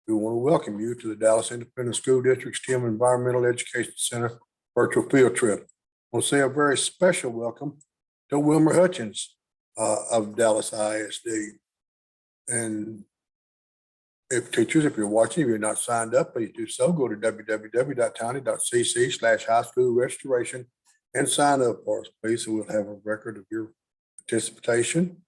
We want to welcome you to the Dallas Independent School District's STEM Environmental Education Center virtual field trip. I want to say a very special welcome to Wilmer Hutchins of Dallas ISD. And if you're watching, if you're not signed up, please do so. Go to www.tiny.cc/high school registration and sign up for us, please, so we'll have a record of your participation.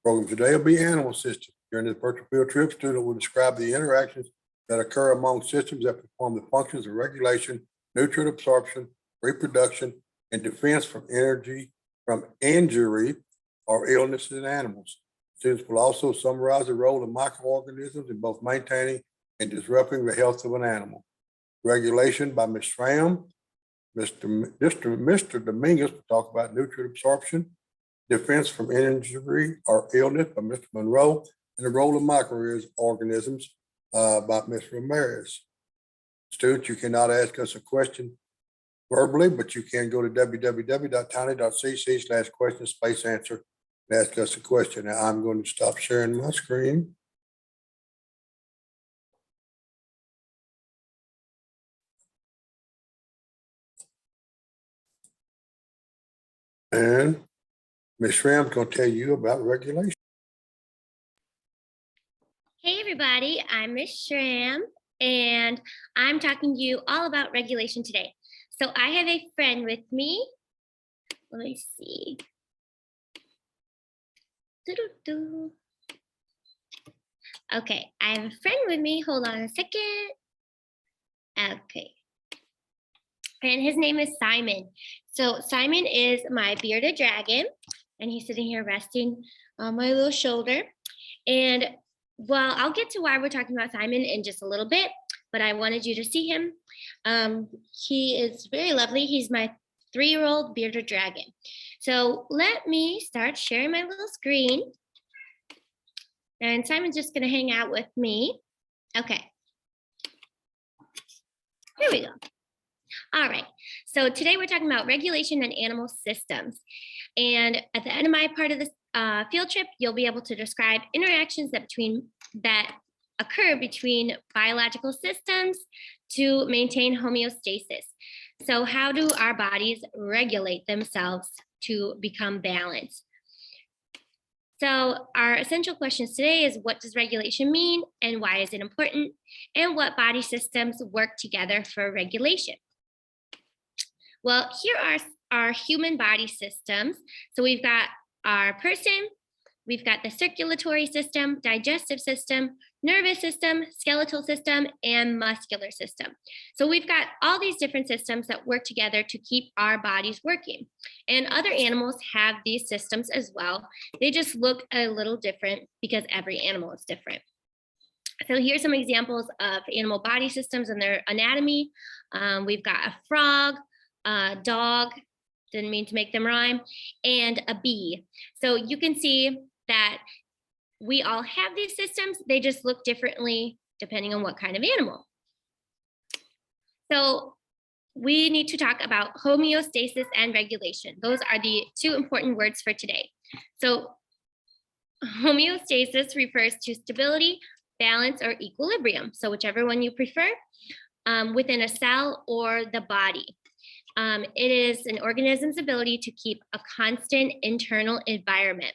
Program today will be animal systems. During this virtual field trip, student will describe the interactions that occur among systems that perform the functions of regulation, nutrient absorption, reproduction, and defense from injury or illness in animals. Students will also summarize the role of microorganisms in both maintaining and disrupting the health of an animal. Regulation by Ms. Schramm. Mr. Dominguez will talk about nutrient absorption, defense from injury or illness by Mr. Monroe, and the role of microorganisms by Ms. Ramirez. Students, you cannot ask us a question verbally, but you can go to www.tiny.cc/question-answer and ask us a question. Now I'm going to stop sharing my screen. And Ms. Schramm's going to tell you about regulation. Hey everybody, I'm Ms. Schramm, and I'm talking to you all about regulation today. So I have a friend with me. Let me see. Okay, I have a friend with me. Hold on a second. Okay. And his name is Simon. So Simon is my bearded dragon, and he's sitting here resting on my little shoulder. And well, I'll get to why we're talking about Simon in just a little bit, but I wanted you to see him. He is very lovely. He's my 3-year-old bearded dragon. So let me start sharing my little screen. And Simon's just gonna hang out with me. Okay. Here we go. All right, so today we're talking about regulation and animal systems. And at the end of my part of this field trip, you'll be able to describe interactions that occur between biological systems to maintain homeostasis. So how do our bodies regulate themselves to become balanced? So our essential questions today is, what does regulation mean and why is it important? And what body systems work together for regulation? Well, here are our human body systems. So we've got our person, we've got the circulatory system, digestive system, nervous system, skeletal system, and muscular system. So we've got all these different systems that work together to keep our bodies working. And other animals have these systems as well. They just look a little different because every animal is different. So here's some examples of animal body systems and their anatomy. We've got a frog, a dog, didn't mean to make them rhyme, and a bee. So you can see that we all have these systems. They just look differently depending on what kind of animal. So we need to talk about homeostasis and regulation. Those are the 2 important words for today. So homeostasis refers to stability, balance, or equilibrium. So whichever one you prefer, within a cell or the body. It is an organism's ability to keep a constant internal environment.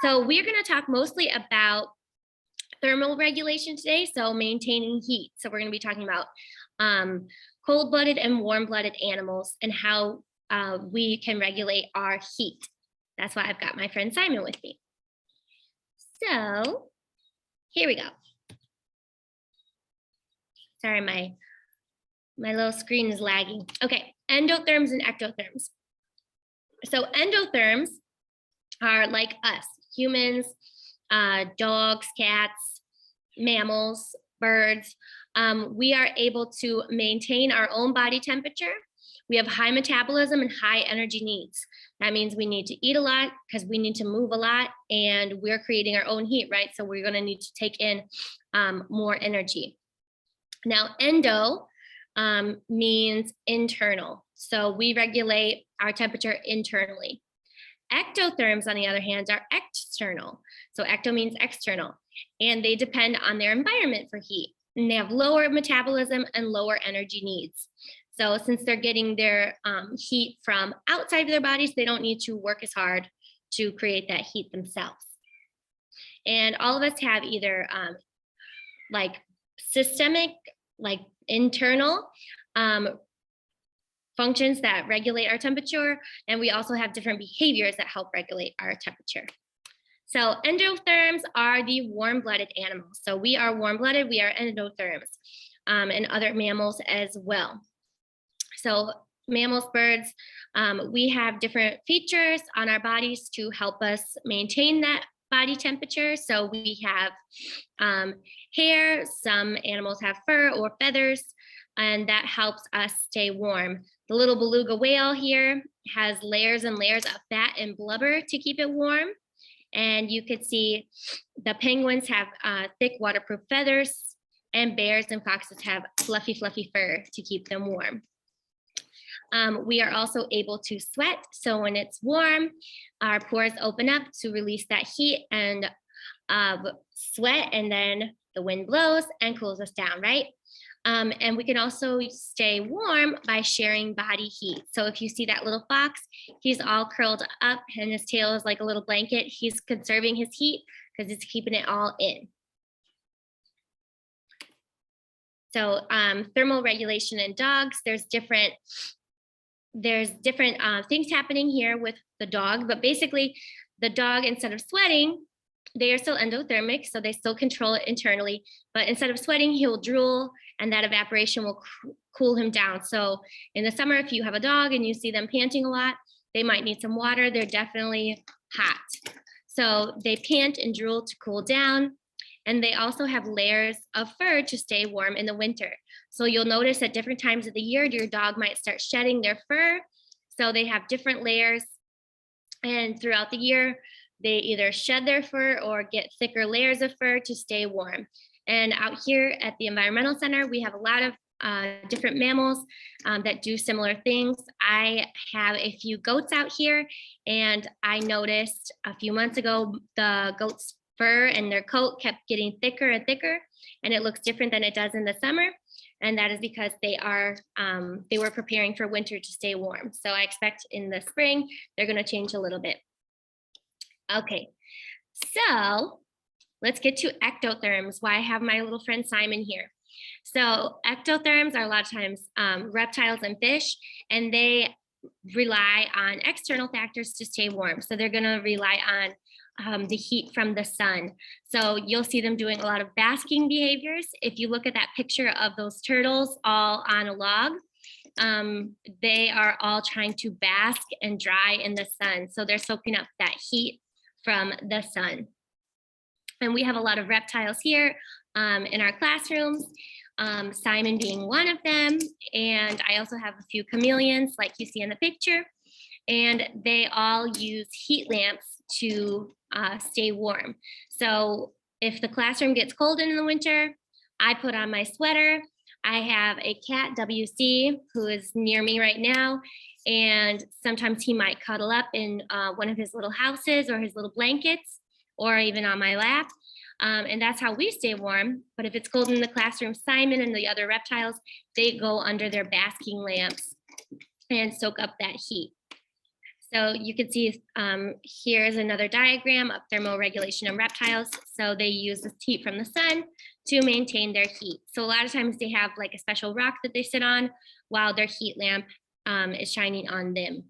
So we're going to talk mostly about thermal regulation today, so maintaining heat. So we're going to be talking about cold-blooded and warm-blooded animals and how we can regulate our heat. That's why I've got my friend Simon with me. So here we go. Sorry, my little screen is lagging. Okay, endotherms and ectotherms. So endotherms are like us, humans, dogs, cats, mammals, birds. We are able to maintain our own body temperature. We have high metabolism and high energy needs. That means we need to eat a lot because we need to move a lot, and we're creating our own heat, right? So we're gonna need to take in more energy. Now, endo means internal. So we regulate our temperature internally. Ectotherms, on the other hand, are external. So ecto means external. and they depend on their environment for heat. And they have lower metabolism and lower energy needs. So since they're getting their heat from outside of their bodies, they don't need to work as hard to create that heat themselves. And all of us have either like systemic, like internal functions that regulate our temperature, and we also have different behaviors that help regulate our temperature. So endotherms are the warm-blooded animals. So we are warm-blooded, we are endotherms, and other mammals as well. So mammals, birds, we have different features on our bodies to help us maintain that body temperature. So we have hair, some animals have fur or feathers, and that helps us stay warm. The little beluga whale here has layers and layers of fat and blubber to keep it warm. And you could see the penguins have thick waterproof feathers, and bears and foxes have fluffy, fluffy fur to keep them warm. We are also able to sweat. So when it's warm, our pores open up to release that heat and sweat, and then the wind blows and cools us down, right? And we can also stay warm by sharing body heat. So if you see that little fox, he's all curled up and his tail is like a little blanket. He's conserving his heat because it's keeping it all in. So thermal regulation in dogs, there's different things happening here with the dog, but basically the dog, instead of sweating, they are still endothermic, so they still control it internally, but instead of sweating, he'll drool, and that evaporation will cool him down. So in the summer, if you have a dog and you see them panting a lot, they might need some water. They're definitely hot. So they pant and drool to cool down, and they also have layers of fur to stay warm in the winter. So you'll notice at different times of the year, your dog might start shedding their fur. So they have different layers, and throughout the year, they either shed their fur or get thicker layers of fur to stay warm. And out here at the Environmental Center, we have a lot of different mammals that do similar things. I have a few goats out here, and I noticed a few months ago, the goats' fur and their coat kept getting thicker and thicker, and it looks different than it does in the summer. And that is because they were preparing for winter to stay warm. So I expect in the spring, they're gonna change a little bit. Okay, so let's get to ectotherms, why I have my little friend Simon here. So ectotherms are a lot of times reptiles and fish, and they rely on external factors to stay warm. So they're gonna rely on the heat from the sun. So you'll see them doing a lot of basking behaviors. If you look at that picture of those turtles all on a log, they are all trying to bask and dry in the sun. So they're soaking up that heat from the sun. And we have a lot of reptiles here in our classrooms, Simon being one of them. And I also have a few chameleons like you see in the picture. And they all use heat lamps to stay warm. So if the classroom gets cold in the winter, I put on my sweater. I have a cat, WC, who is near me right now. And sometimes he might cuddle up in one of his little houses or his little blankets, or even on my lap. And that's how we stay warm. But if it's cold in the classroom, Simon and the other reptiles, they go under their basking lamps and soak up that heat. So you can see here's another diagram of thermal regulation in reptiles. So they use the heat from the sun to maintain their heat. So a lot of times they have like a special rock that they sit on while their heat lamp is shining on them.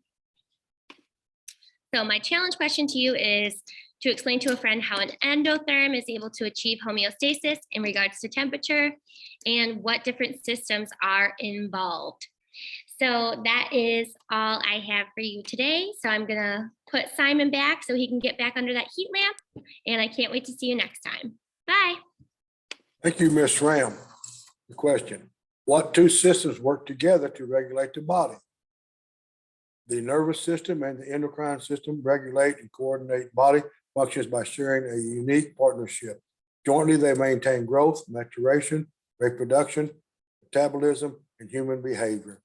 So my challenge question to you is to explain to a friend how an endotherm is able to achieve homeostasis in regards to temperature and what different systems are involved. So that is all I have for you today. So I'm gonna put Simon back so he can get back under that heat lamp, and I can't wait to see you next time. Bye. Thank you, Ms. Ram. The question, what two systems work together to regulate the body? The nervous system and the endocrine system regulate and coordinate body functions by sharing a unique partnership. Jointly, they maintain growth, maturation, reproduction, metabolism, and human behavior.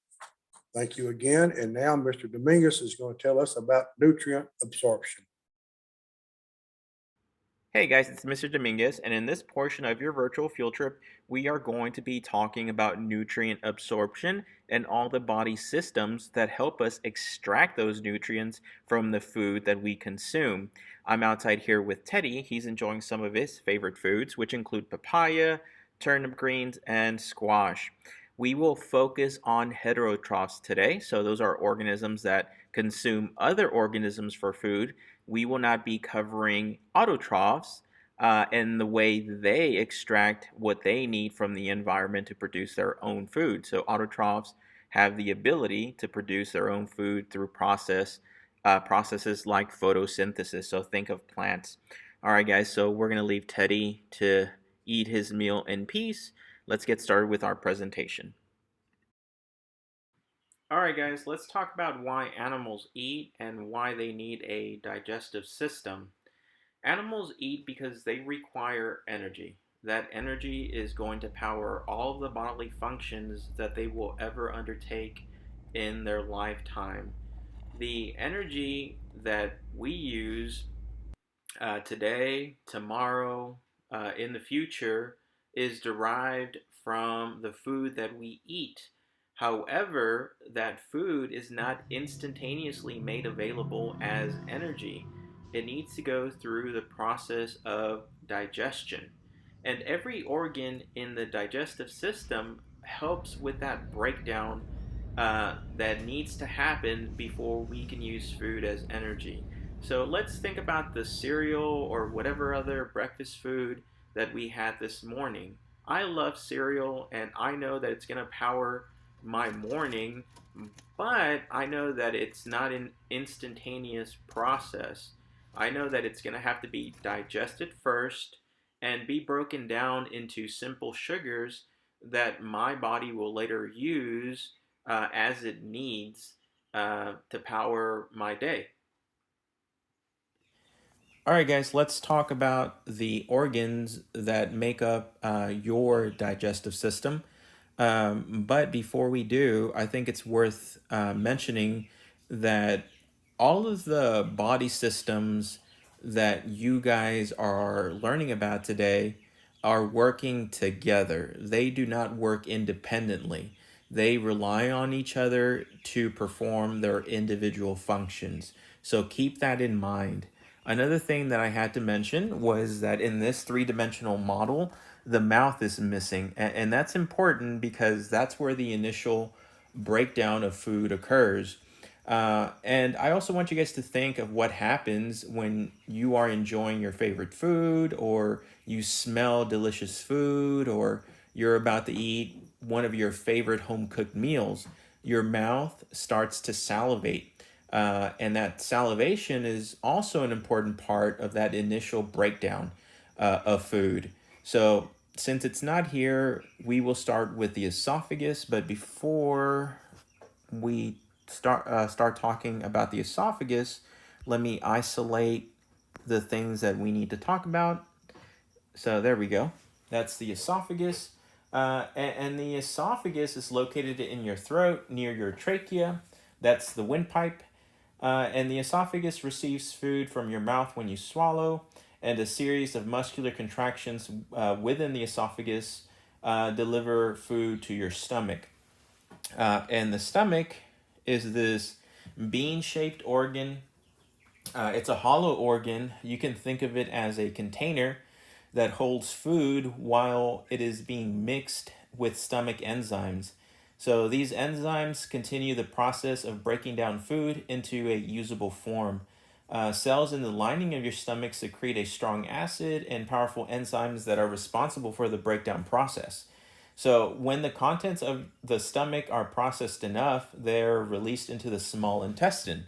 Thank you again. And now Mr. Dominguez is going to tell us about nutrient absorption. Hey guys, it's Mr. Dominguez, and in this portion of your virtual field trip, we are going to be talking about nutrient absorption and all the body systems that help us extract those nutrients from the food that we consume. I'm outside here with Teddy. He's enjoying some of his favorite foods, which include papaya, turnip greens, and squash. We will focus on heterotrophs today, so those are organisms that consume other organisms for food. We will not be covering autotrophs and the way they extract what they need from the environment to produce their own food. So autotrophs have the ability to produce their own food through processes like photosynthesis. So think of plants. All right, guys. So we're gonna leave Teddy to eat his meal in peace. Let's get started with our presentation. All right, guys, let's talk about why animals eat and why they need a digestive system. Animals eat because they require energy. That energy is going to power all of the bodily functions that they will ever undertake in their lifetime. The energy that we use today, tomorrow, in the future is derived from the food that we eat. However, that food is not instantaneously made available as energy. It needs to go through the process of digestion. And every organ in the digestive system helps with that breakdown that needs to happen before we can use food as energy. So let's think about the cereal or whatever other breakfast food that we had this morning. I love cereal and I know that it's going to power my morning, but I know that it's not an instantaneous process. I know that it's going to have to be digested first and be broken down into simple sugars that my body will later use as it needs to power my day. All right, guys, let's talk about the organs that make up your digestive system. But before we do, I think it's worth mentioning that all of the body systems that you guys are learning about today are working together. They do not work independently. They rely on each other to perform their individual functions. So keep that in mind. Another thing that I had to mention was that in this three-dimensional model, the mouth is missing. And that's important because that's where the initial breakdown of food occurs. And I also want you guys to think of what happens when you are enjoying your favorite food, or you smell delicious food, or you're about to eat one of your favorite home cooked meals. Your mouth starts to salivate. And that salivation is also an important part of that initial breakdown of food. So, since it's not here, we will start with the esophagus. But before we start talking about the esophagus, let me isolate the things that we need to talk about. So there we go. That's the esophagus. And the esophagus is located in your throat near your trachea. That's the windpipe. And the esophagus receives food from your mouth when you swallow, and a series of muscular contractions within the esophagus deliver food to your stomach. And the stomach is this bean shaped organ. It's a hollow organ. You can think of it as a container that holds food while it is being mixed with stomach enzymes. So these enzymes continue the process of breaking down food into a usable form. Cells in the lining of your stomach secrete a strong acid and powerful enzymes that are responsible for the breakdown process. So when the contents of the stomach are processed enough, they're released into the small intestine.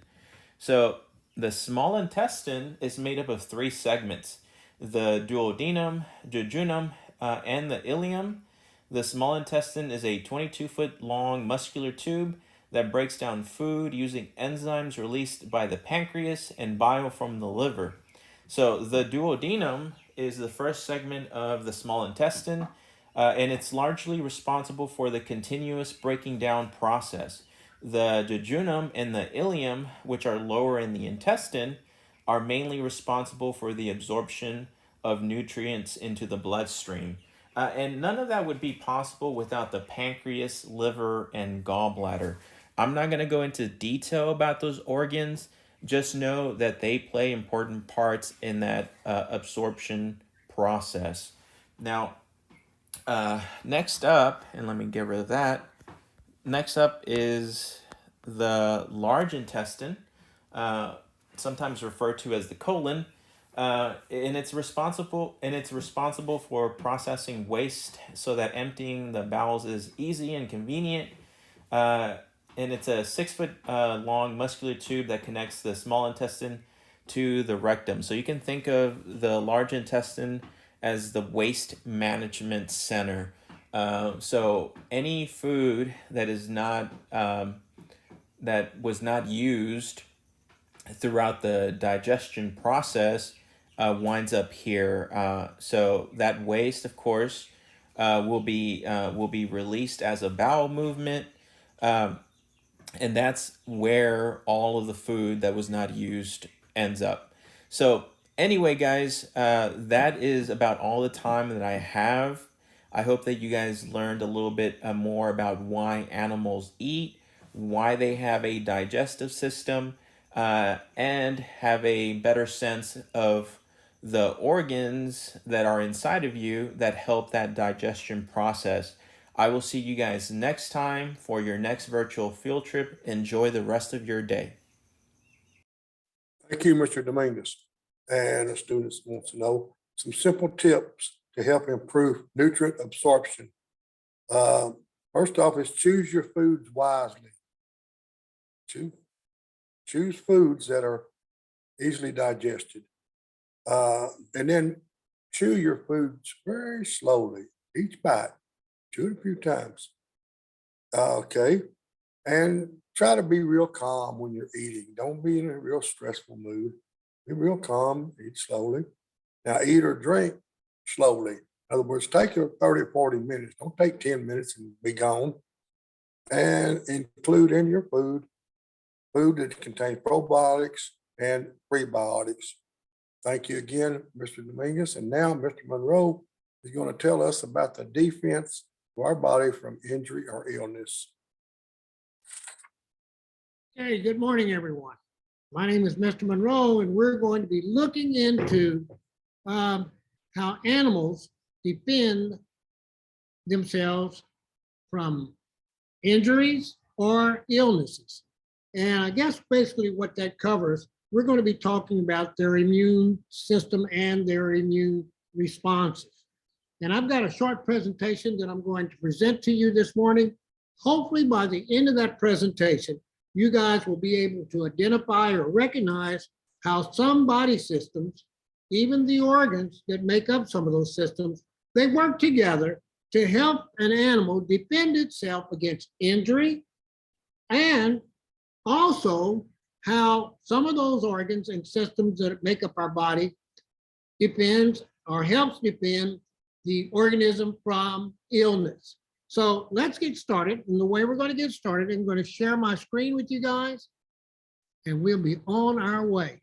So the small intestine is made up of three segments: the duodenum, jejunum, and the ileum. The small intestine is a 22-foot long muscular tube that breaks down food using enzymes released by the pancreas and bile from the liver. So the duodenum is the first segment of the small intestine, and it's largely responsible for the continuous breaking down process. The jejunum and the ileum, which are lower in the intestine, are mainly responsible for the absorption of nutrients into the bloodstream. And none of that would be possible without the pancreas, liver, and gallbladder. I'm not going to go into detail about those organs. Just know that they play important parts in that absorption process. Now, next up, and let me get rid of that. Next up is the large intestine, uh, sometimes referred to as the colon, and it's responsible for processing waste so that emptying the bowels is easy and convenient. Uh, and it's a 6 foot long muscular tube that connects the small intestine to the rectum. So you can think of the large intestine as the waste management center. So any food that is not that was not used throughout the digestion process winds up here. So that waste, of course, will be released as a bowel movement, and that's where all of the food that was not used ends up. So anyway, guys, that is about all the time that I have. I hope that you guys learned a little bit more about why animals eat, why they have a digestive system, and have a better sense of the organs that are inside of you that help that digestion process. I will see you guys next time for your next virtual field trip. Enjoy the rest of your day. Thank you, Mr. Dominguez. And the students want to know some simple tips to help improve nutrient absorption. First off is choose your foods wisely. Choose foods that are easily digested. And then chew your foods very slowly, each bite. Chew it a few times. Okay. And try to be real calm when you're eating. Don't be in a real stressful mood. Be real calm, eat slowly. Now, eat or drink slowly. In other words, take your 30 or 40 minutes. Don't take 10 minutes and be gone. And include in your food that contains probiotics and prebiotics. Thank you again, Mr. Dominguez. And now Mr. Monroe is going to tell us about the defense to our body from injury or illness. Hey, good morning, everyone. My name is Mr. Monroe, and we're going to be looking into how animals defend themselves from injuries or illnesses. And I guess basically what that covers, we're going to be talking about their immune system and their immune responses. And I've got a short presentation that I'm going to present to you this morning. Hopefully by the end of that presentation, you guys will be able to identify or recognize how some body systems, even the organs that make up some of those systems, they work together to help an animal defend itself against injury, and also how some of those organs and systems that make up our body defends or helps defend the organism from illness. So let's get started. And the way we're going to get started, I'm going to share my screen with you guys, and we'll be on our way.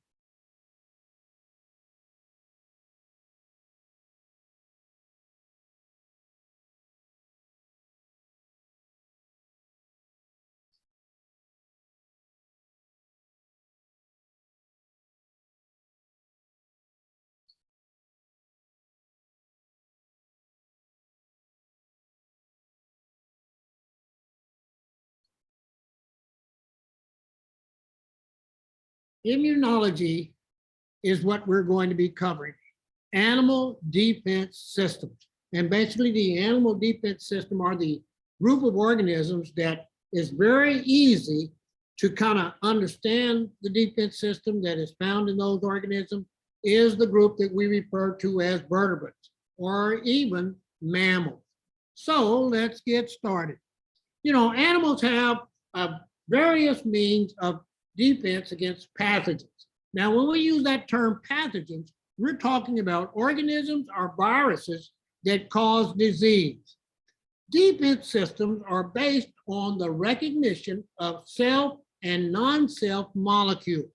Immunology is what we're going to be covering. Animal defense systems. And basically the animal defense system are the group of organisms that is very easy to kind of understand. The defense system that is found in those organisms is the group that we refer to as vertebrates or even mammals. So let's get started. You know, animals have various means of defense against pathogens. Now, when we use that term pathogens, we're talking about organisms or viruses that cause disease. Defense systems are based on the recognition of self and non-self molecules.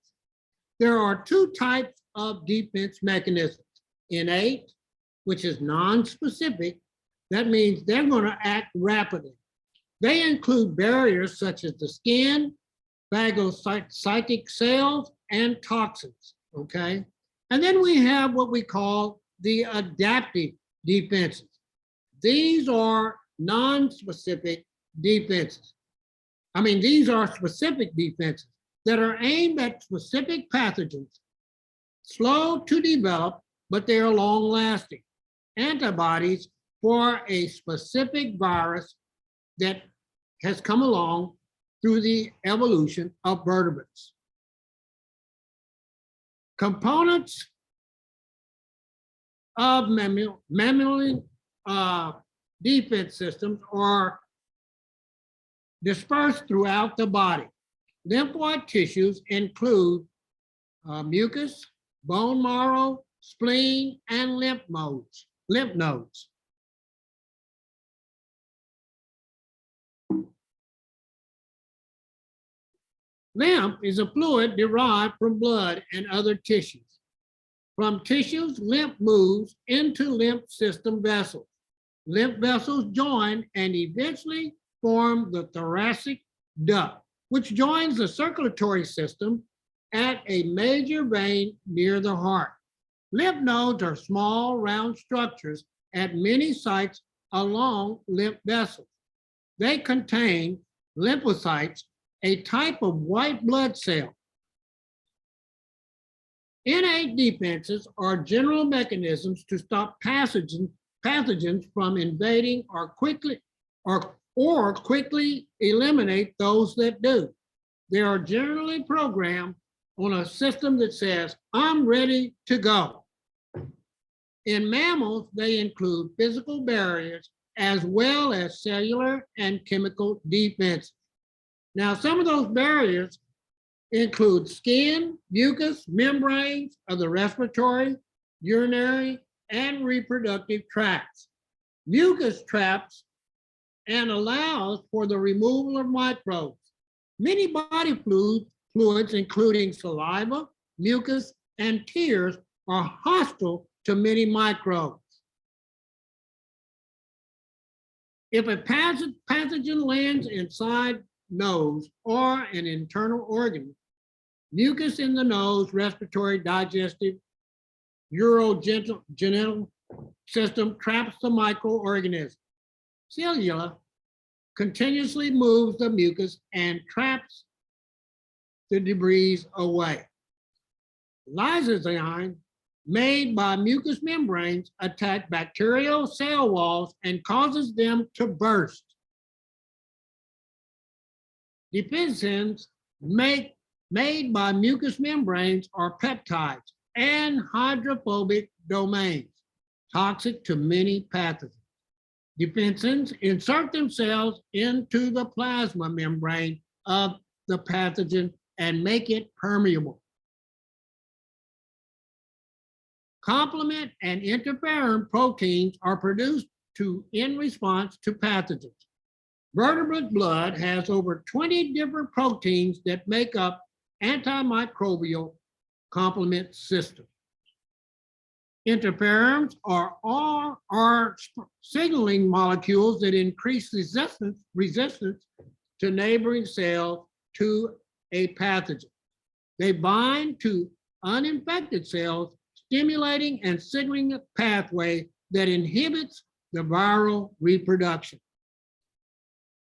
There are two types of defense mechanisms. innate, which is non-specific. That means they're going to act rapidly. They include barriers such as the skin, phagocytic cells, and toxins, okay? And then we have what we call the adaptive defenses. These are non-specific defenses. These are specific defenses that are aimed at specific pathogens, slow to develop, but they are long-lasting. Antibodies for a specific virus that has come along through the evolution of vertebrates. Components of mammalian defense systems are dispersed throughout the body. Lymphoid tissues include mucus, bone marrow, spleen, and lymph nodes. Lymph is a fluid derived from blood and other tissues. From tissues, lymph moves into lymph system vessels. Lymph vessels join and eventually form the thoracic duct, which joins the circulatory system at a major vein near the heart. Lymph nodes are small, round structures at many sites along lymph vessels. They contain lymphocytes, a type of white blood cell. Innate defenses are general mechanisms to stop pathogens from invading or quickly eliminate those that do. They are generally programmed on a system that says, I'm ready to go. In mammals, they include physical barriers as well as cellular and chemical defenses. Now, some of those barriers include skin, mucus, membranes of the respiratory, urinary, and reproductive tracts. Mucus traps and allows for the removal of microbes. Many body fluids, including saliva, mucus, and tears, are hostile to many microbes. If a pathogen lands inside nose or an internal organ, mucus in the nose, respiratory, digestive, urogenital system traps the microorganism. Cilia continuously moves the mucus and traps the debris away. Lysozyme made by mucous membranes attack bacterial cell walls and causes them to burst. Defensins made by mucous membranes are peptides and hydrophobic domains, toxic to many pathogens. Defensins insert themselves into the plasma membrane of the pathogen and make it permeable. Complement and interferon proteins are produced in response to pathogens. Vertebrate blood has over 20 different proteins that make up antimicrobial complement system. Interferons are signaling molecules that increase resistance to neighboring cells to a pathogen. They bind to uninfected cells, stimulating and signaling a pathway that inhibits the viral reproduction.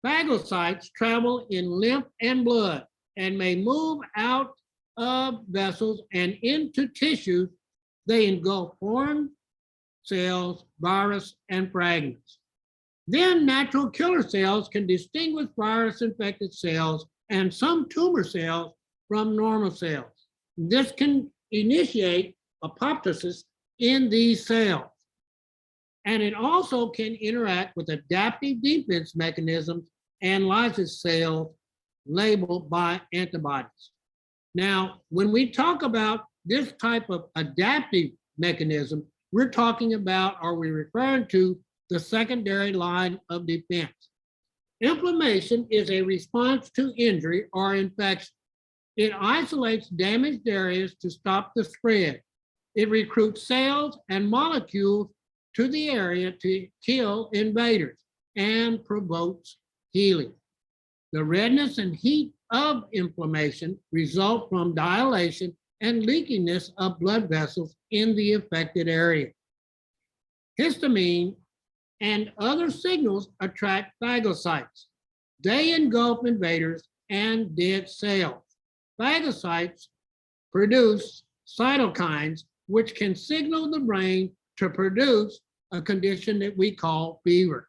Phagocytes travel in lymph and blood and may move out of vessels and into tissues. They engulf foreign cells, virus, and fragments. Then natural killer cells can distinguish virus-infected cells and some tumor cells from normal cells. This can initiate apoptosis in these cells. And it also can interact with adaptive defense mechanisms and lysis cells labeled by antibodies. Now, when we talk about this type of adaptive mechanism, we're talking about, are we referring to the secondary line of defense? Inflammation is a response to injury or infection. It isolates damaged areas to stop the spread. It recruits cells and molecules to the area to kill invaders and provokes healing. The redness and heat of inflammation result from dilation and leakiness of blood vessels in the affected area. Histamine and other signals attract phagocytes. They engulf invaders and dead cells. Phagocytes produce cytokines, which can signal the brain to produce a condition that we call fever.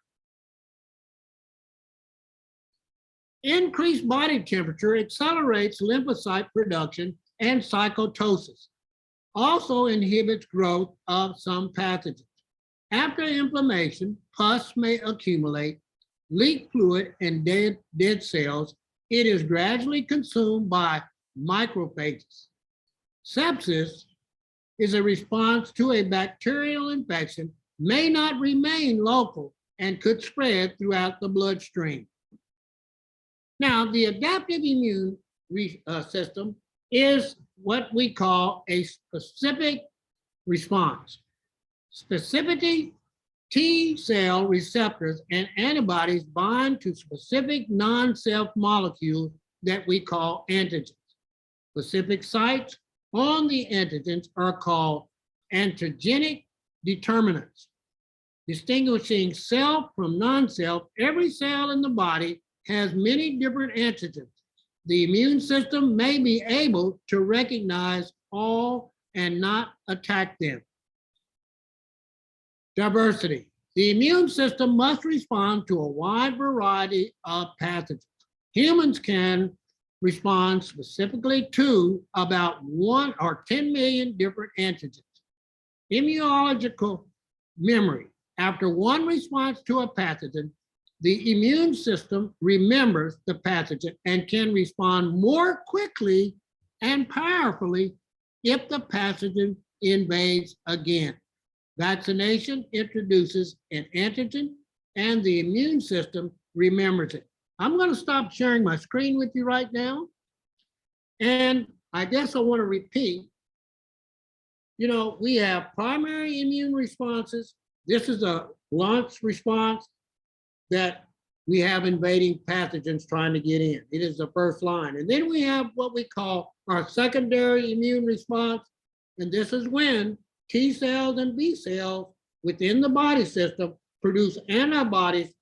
Increased body temperature accelerates lymphocyte production and cytosis. Also inhibits growth of some pathogens. After inflammation, pus may accumulate, leak fluid, and dead cells. It is gradually consumed by macrophages. Sepsis is a response to a bacterial infection, may not remain local, and could spread throughout the bloodstream. Now, the adaptive immune system is what we call a specific response. Specificity, T cell receptors and antibodies bind to specific non-self molecules that we call antigens. Specific sites on the antigens are called antigenic determinants. Distinguishing self from non-self, every cell in the body has many different antigens. The immune system may be able to recognize all and not attack them. Diversity. The immune system must respond to a wide variety of pathogens. Humans can respond specifically to about 1 or 10 million different antigens. Immunological memory. After one response to a pathogen, the immune system remembers the pathogen and can respond more quickly and powerfully if the pathogen invades again. Vaccination introduces an antigen and the immune system remembers it. I'm going to stop sharing my screen with you right now. And I guess I want to repeat, we have primary immune responses. This is a launch response that we have invading pathogens trying to get in. It is the first line. And then we have what we call our secondary immune response. And this is when T cells and B cells within the body system produce antibodies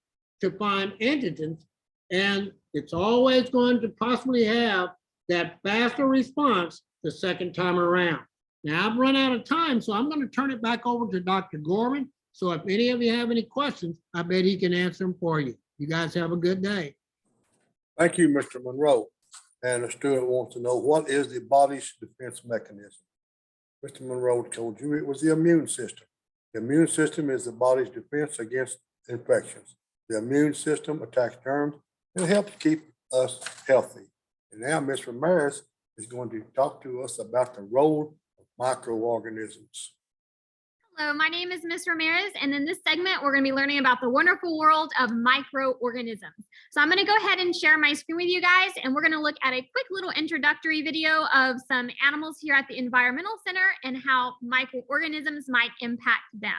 to find antigens. And it's always going to possibly have that faster response the second time around. Now I've run out of time, so I'm going to turn it back over to Dr. Gorman. So if any of you have any questions, I bet he can answer them for you. You guys have a good day. Thank you, Mr. Monroe. And a student wants to know, what is the body's defense mechanism? Mr. Monroe told you it was the immune system. The immune system is the body's defense against infections. The immune system attacks germs and helps keep us healthy. And now Ms. Ramirez is going to talk to us about the role of microorganisms. Hello, my name is Ms. Ramirez, and in this segment, we're going to be learning about the wonderful world of microorganisms. So I'm going to go ahead and share my screen with you guys, and we're going to look at a quick little introductory video of some animals here at the Environmental Center and how microorganisms might impact them.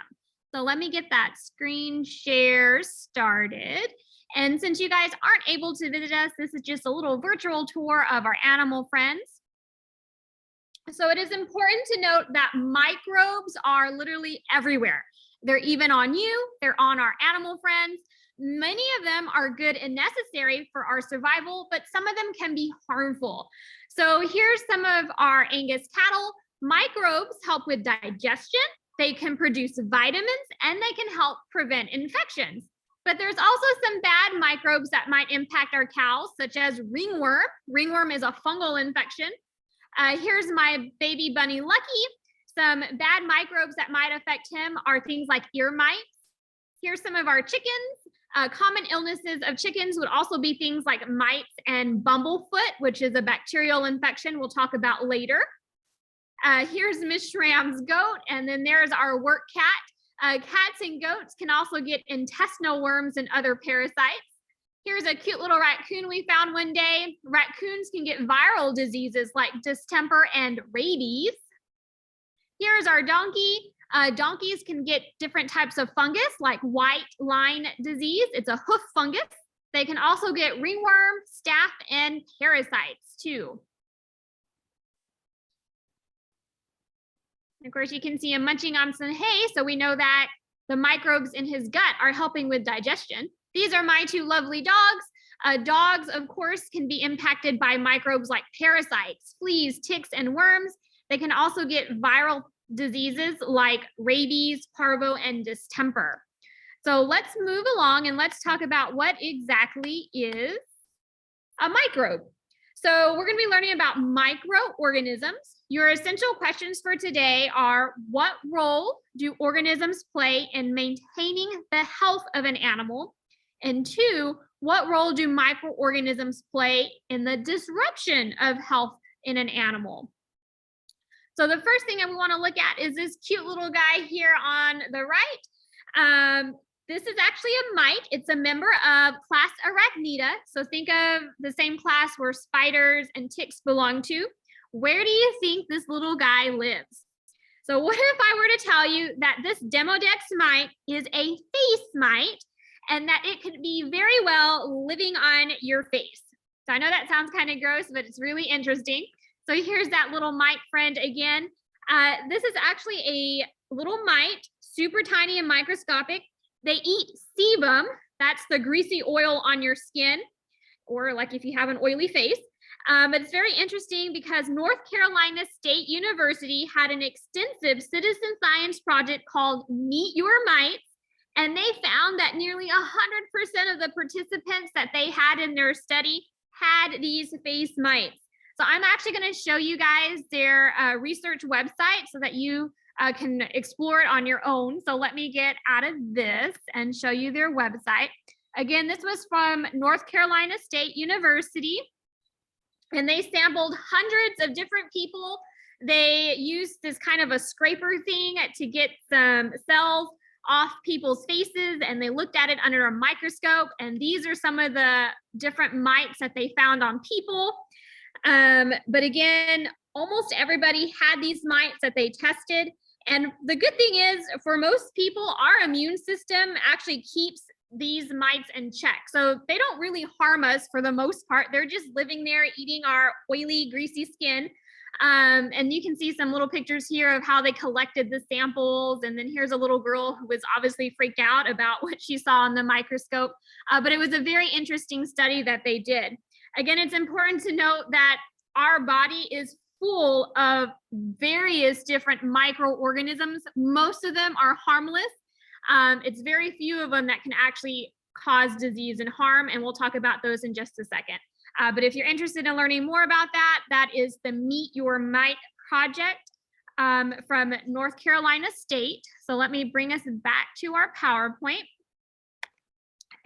So let me get that screen share started. And since you guys aren't able to visit us, this is just a little virtual tour of our animal friends. So it is important to note that microbes are literally everywhere. They're even on you, they're on our animal friends. Many of them are good and necessary for our survival, but some of them can be harmful. So here's some of our Angus cattle. Microbes help with digestion, they can produce vitamins, and they can help prevent infections. But there's also some bad microbes that might impact our cows, such as ringworm. Ringworm is a fungal infection. Here's my baby bunny Lucky. Some bad microbes that might affect him are things like ear mites. Here's some of our chickens. Common illnesses of chickens would also be things like mites and bumblefoot, which is a bacterial infection we'll talk about later. Here's Miss Shram's goat, and then there's our work cat. Cats and goats can also get intestinal worms and other parasites. Here's a cute little raccoon we found one day. Raccoons can get viral diseases like distemper and rabies. Here's our donkey. Donkeys can get different types of fungus like white line disease. It's a hoof fungus. They can also get ringworm, staph, and parasites too. Of course, you can see him munching on some hay, so we know that the microbes in his gut are helping with digestion. These are my two lovely dogs. Dogs, of course, can be impacted by microbes like parasites, fleas, ticks, and worms. They can also get viral diseases like rabies, parvo, and distemper. So let's move along and let's talk about what exactly is a microbe. So we're going to be learning about microorganisms. Your essential questions for today are: what role do organisms play in maintaining the health of an animal? And two, what role do microorganisms play in the disruption of health in an animal? So the first thing I want to look at is this cute little guy here on the right. This is actually a mite. It's a member of class Arachnida. So think of the same class where spiders and ticks belong to. Where do you think this little guy lives? So what if I were to tell you that this Demodex mite is a face mite and that it could be very well living on your face? So I know that sounds kind of gross, but it's really interesting. So here's that little mite friend again. This is actually a little mite, super tiny and microscopic. They eat sebum. That's the greasy oil on your skin, or like if you have an oily face. But it's very interesting because North Carolina State University had an extensive citizen science project called Meet Your Mites, and they found that nearly 100% of the participants that they had in their study had these face mites. So I'm actually going to show you guys their research website so that you can explore it on your own. So let me get out of this and show you their website. Again, this was from North Carolina State University, and they sampled hundreds of different people. They used this kind of a scraper thing to get some cells off people's faces, and they looked at it under a microscope. And these are some of the different mites that they found on people. But again, almost everybody had these mites that they tested. And the good thing is, for most people, our immune system actually keeps these mites in check. So they don't really harm us for the most part. They're just living there eating our oily, greasy skin. And you can see some little pictures here of how they collected the samples. And then here's a little girl who was obviously freaked out about what she saw on the microscope. But it was a very interesting study that they did. Again, it's important to note that our body is full of various different microorganisms. Most of them are harmless. It's very few of them that can actually cause disease and harm, and we'll talk about those in just a second. But if you're interested in learning more about that, that is the Meet Your Mite project from North Carolina State. So let me bring us back to our PowerPoint.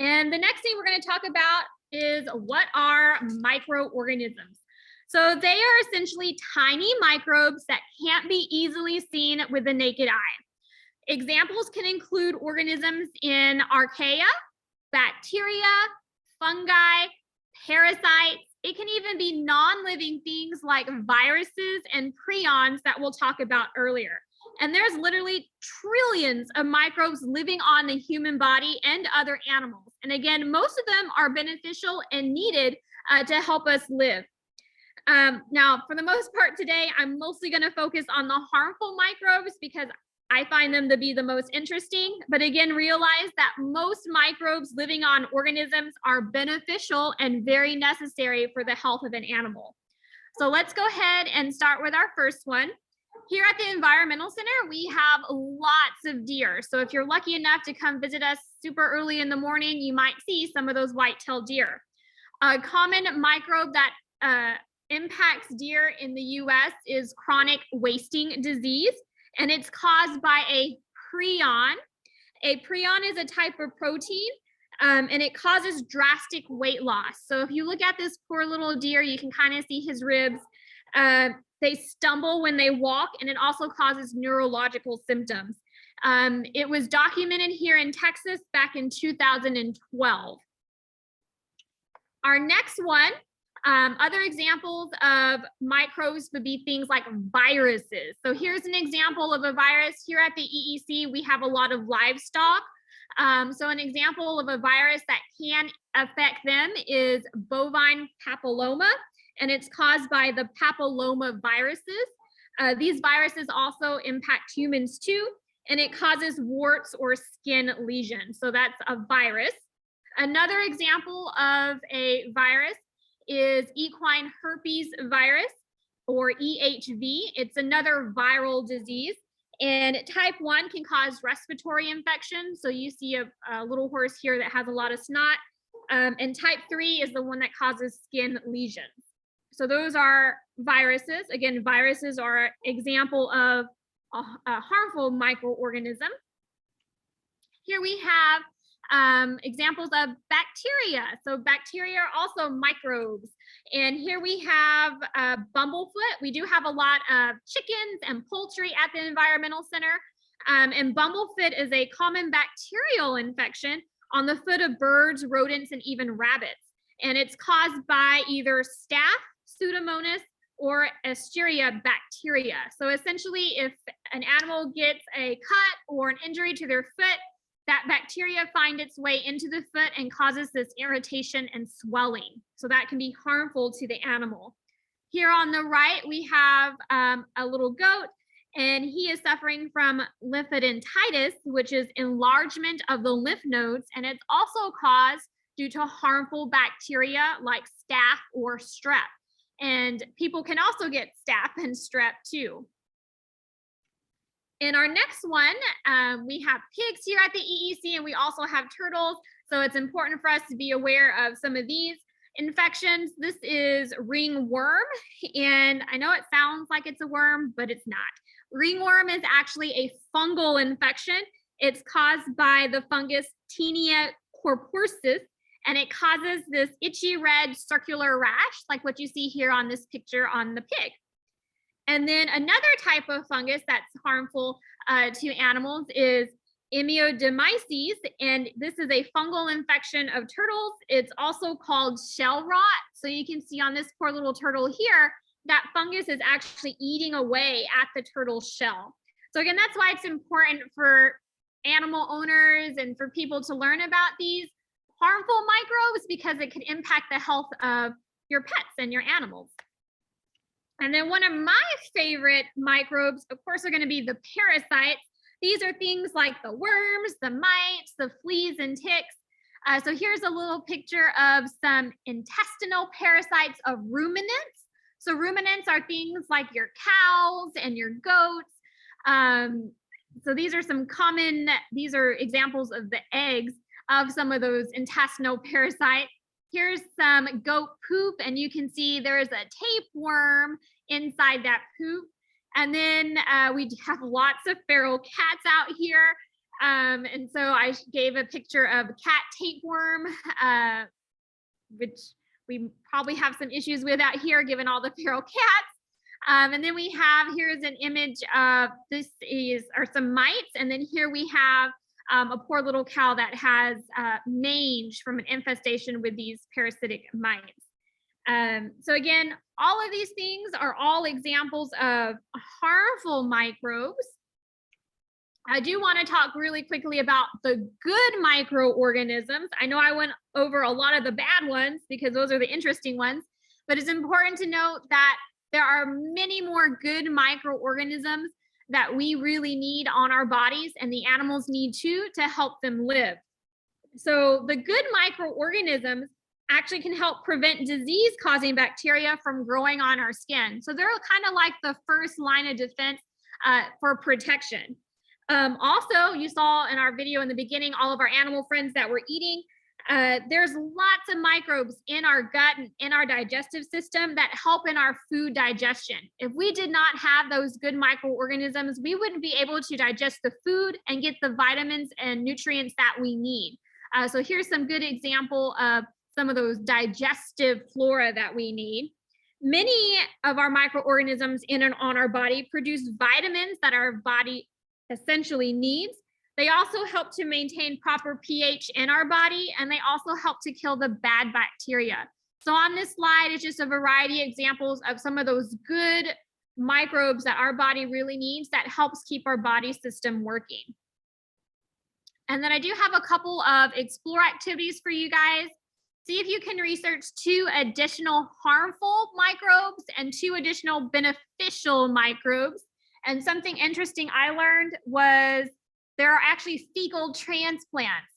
And the next thing we're going to talk about is what are microorganisms. So they are essentially tiny microbes that can't be easily seen with the naked eye. Examples can include organisms in archaea, bacteria, fungi, parasites. It can even be non-living things like viruses and prions that we'll talk about earlier. And there's literally trillions of microbes living on the human body and other animals. And again, most of them are beneficial and needed to help us live. Now, for the most part today, I'm mostly going to focus on the harmful microbes because I find them to be the most interesting. But again, realize that most microbes living on organisms are beneficial and very necessary for the health of an animal. So let's go ahead and start with our first one. Here at the Environmental Center, we have lots of deer. So if you're lucky enough to come visit us super early in the morning, you might see some of those white-tailed deer. A common microbe that impacts deer in the US is chronic wasting disease, and it's caused by a prion. A prion is a type of protein, and it causes drastic weight loss. So if you look at this poor little deer, you can kind of see his ribs. They stumble when they walk, and it also causes neurological symptoms. It was documented here in Texas back in 2012. Our next one Other examples of microbes would be things like viruses. So here's an example of a virus. Here at the EEC, we have a lot of livestock. So an example of a virus that can affect them is bovine papilloma, and it's caused by the papilloma viruses. These viruses also impact humans too, and it causes warts or skin lesions. So that's a virus. Another example of a virus is equine herpes virus, or EHV. It's another viral disease, and type 1 can cause respiratory infection. So you see a little horse here that has a lot of snot, and type 3 is the one that causes skin lesions. So those are viruses. Again, viruses are an example of a harmful microorganism. Here we have examples of bacteria. So bacteria are also microbes. And here we have Bumblefoot. We do have a lot of chickens and poultry at the Environmental Center. And Bumblefoot is a common bacterial infection on the foot of birds, rodents, and even rabbits. And it's caused by either staph, Pseudomonas, or Escherichia bacteria. So essentially, if an animal gets a cut or an injury to their foot, that bacteria finds its way into the foot and causes this irritation and swelling. So that can be harmful to the animal. Here on the right, we have a little goat, and he is suffering from lipidentitis, which is enlargement of the lymph nodes, and it's also caused due to harmful bacteria like staph or strep. And people can also get staph and strep too. In our next one, we have pigs here at the EEC, and we also have turtles. So it's important for us to be aware of some of these infections. This is ringworm, and I know it sounds like it's a worm, but it's not. Ringworm is actually a fungal infection. It's caused by the fungus Taenia corporis, and it causes this itchy red circular rash, like what you see here on this picture on the pig. And then another type of fungus that's harmful to animals is Immiodomices, and this is a fungal infection of turtles. It's also called shell rot. So you can see on this poor little turtle here, that fungus is actually eating away at the turtle's shell. So again, that's why it's important for animal owners and for people to learn about these harmful microbes, because it could impact the health of your pets and your animals. And then one of my favorite microbes, of course, are going to be the parasites. These are things like the worms, the mites, the fleas, and ticks. So here's a little picture of some intestinal parasites of ruminants. So ruminants are things like your cows and your goats. So these are examples of the eggs of some of those intestinal parasites. Here's some goat poop, and you can see there is a tapeworm inside that poop. And then we have lots of feral cats out here. And so I gave a picture of cat tapeworm, which we probably have some issues with out here given all the feral cats. And then we have, here's an image of are some mites. And then here we have a poor little cow that has mange from an infestation with these parasitic mites. So again, all of these things are all examples of harmful microbes. I do want to talk really quickly about the good microorganisms. I know I went over a lot of the bad ones because those are the interesting ones, but it's important to note that there are many more good microorganisms that we really need on our bodies, and the animals need too, to help them live. So the good microorganisms actually can help prevent disease-causing bacteria from growing on our skin. So they're kind of like the first line of defense for protection. Also, you saw in our video in the beginning, all of our animal friends that we're eating, there's lots of microbes in our gut and in our digestive system that help in our food digestion. If we did not have those good microorganisms, we wouldn't be able to digest the food and get the vitamins and nutrients that we need. So here's some good example of some of those digestive flora that we need. Many of our microorganisms in and on our body produce vitamins that our body essentially needs. They also help to maintain proper pH in our body, and they also help to kill the bad bacteria. So on this slide, it's just a variety of examples of some of those good microbes that our body really needs that helps keep our body system working. And then I do have a couple of explore activities for you guys. See if you can research 2 additional harmful microbes and 2 additional beneficial microbes. And something interesting I learned was there are actually fecal transplants.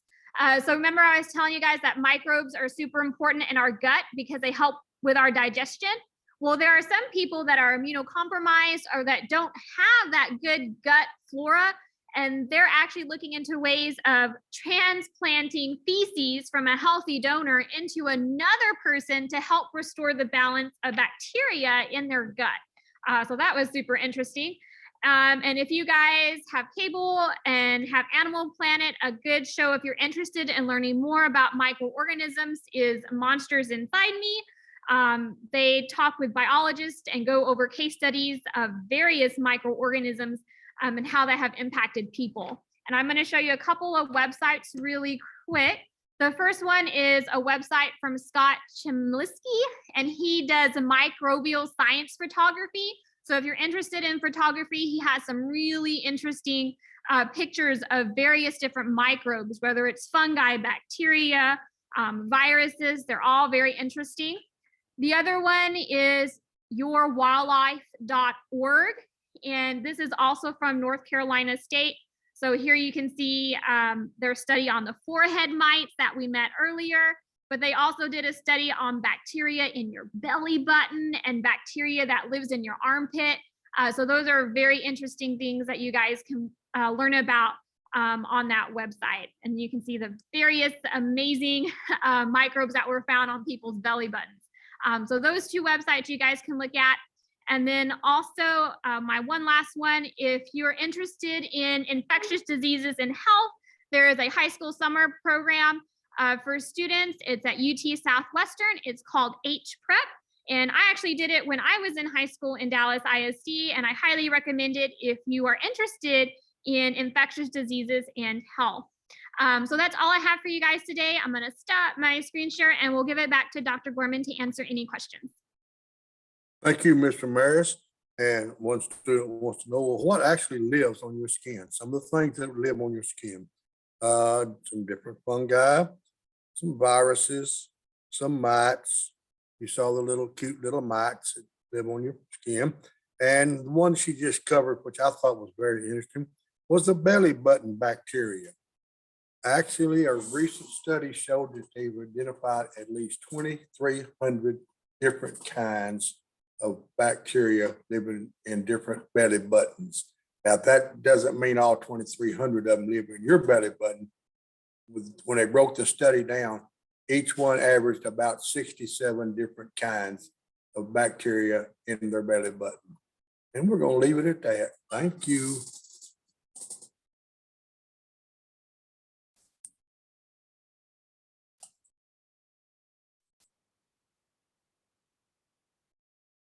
So remember I was telling you guys that microbes are super important in our gut because they help with our digestion. Well, there are some people that are immunocompromised or that don't have that good gut flora, and they're actually looking into ways of transplanting feces from a healthy donor into another person to help restore the balance of bacteria in their gut. So that was super interesting. And if you guys have cable and have Animal Planet, a good show if you're interested in learning more about microorganisms is Monsters Inside Me. They talk with biologists and go over case studies of various microorganisms and how they have impacted people. And I'm going to show you a couple of websites really quick. The first one is a website from Scott Chmielewski, and he does microbial science photography. So if you're interested in photography, he has some really interesting pictures of various different microbes, whether it's fungi, bacteria, viruses. They're all very interesting. The other one is yourwildlife.org. And this is also from North Carolina State. So here you can see their study on the forehead mites that we met earlier, but they also did a study on bacteria in your belly button and bacteria that lives in your armpit. So those are very interesting things that you guys can learn about on that website. And you can see the various amazing microbes that were found on people's belly buttons. So those 2 websites you guys can look at. And then also my one last one, if you're interested in infectious diseases and health, there is a high school summer program for students. It's at UT Southwestern. It's called HPrep. And I actually did it when I was in high school in Dallas ISD, and I highly recommend it if you are interested in infectious diseases and health. So that's all I have for you guys today. I'm going to stop my screen share and we'll give it back to Dr. Gorman to answer any questions. Thank you, Mr. Maris. And one student wants to know, well, what actually lives on your skin? Some of the things that live on your skin. Some different fungi, some viruses, some mites. You saw the little cute little mites that live on your skin. And the one she just covered, which I thought was very interesting, was the belly button bacteria. Actually, a recent study showed that they've identified at least 2,300 different kinds of bacteria living in different belly buttons. Now, that doesn't mean all 2,300 of them live in your belly button. When they broke the study down, each one averaged about 67 different kinds of bacteria in their belly button. And we're going to leave it at that. Thank you.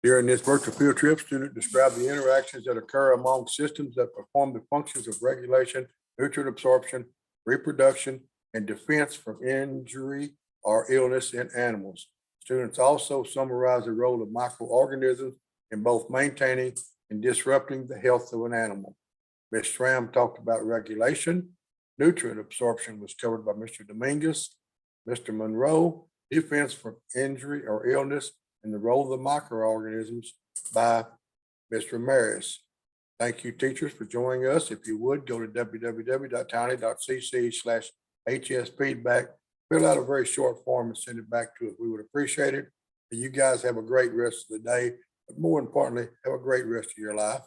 During this virtual field trip, students describe the interactions that occur among systems that perform the functions of regulation, nutrient absorption, reproduction, and defense from injury or illness in animals. Students also summarize the role of microorganisms in both maintaining and disrupting the health of an animal. Ms. Schramm talked about regulation. Nutrient absorption was covered by Mr. Dominguez. Mr. Monroe, defense from injury or illness, and the role of the microorganisms by Mr. Maris. Thank you, teachers, for joining us. If you would, go to www.tiny.cc/HSFeedback, fill out a very short form and send it back to us. We would appreciate it. And you guys have a great rest of the day, but more importantly, have a great rest of your life.